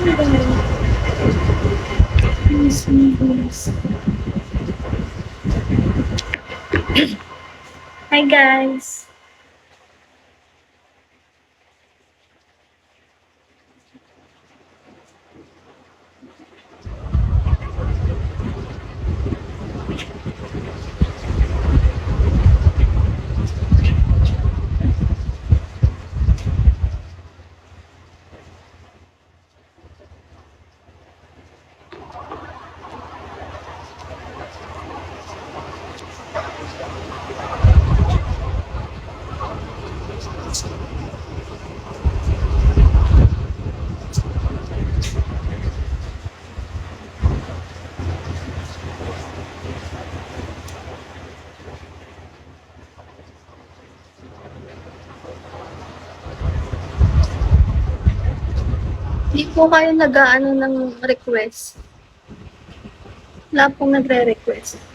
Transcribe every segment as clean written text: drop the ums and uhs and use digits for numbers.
Hi guys. Hindi po kayo nag-aano ng request. Wala pong nagre-request.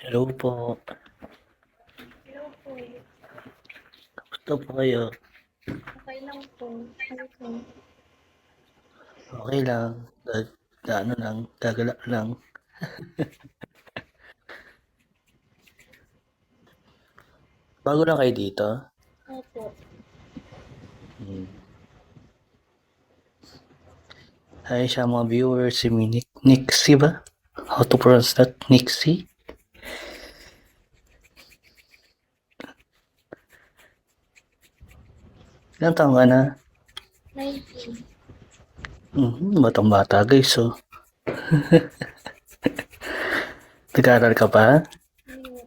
Hello po. Hello po. Kamusta po kayo? Okay lang po. Ano po? Okay lang. Ano lang, gagala lang. Bago lang kayo dito? Opo. Hmm. Hi sa mga viewers, si Nixie ba? How to pronounce that? Nixie? Ilang taong ka na? 19. Batang bata guys, so. Nag-aaral ka pa? Ano po?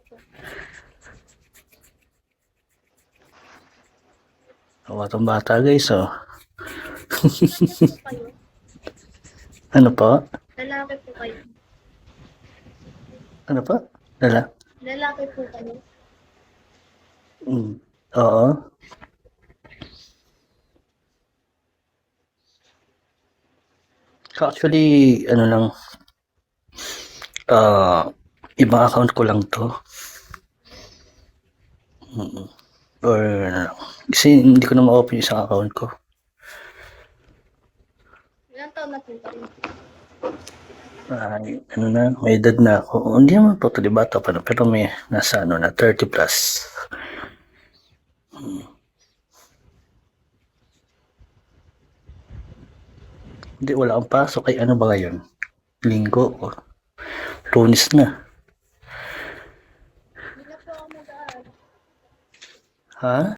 Batang bata guys, so. Ano po kayo? Ano po? Lalaki po kayo. Ano po? Lala? Lalaki po kayo. Oo. Actually, ano lang, ibang account ko lang to. Or ano lang. Kasi hindi ko na ma-open yung isang account ko. Ilang taon na po kayo? Ano na, may edad na ako. Hindi naman totally bata pa na, pero may nasa ano na, 30 plus. Hindi, wala akong pasok. Ay, ano ba ngayon? Linggo o Lunes na. Hindi na po ako mag-aaral. Ha?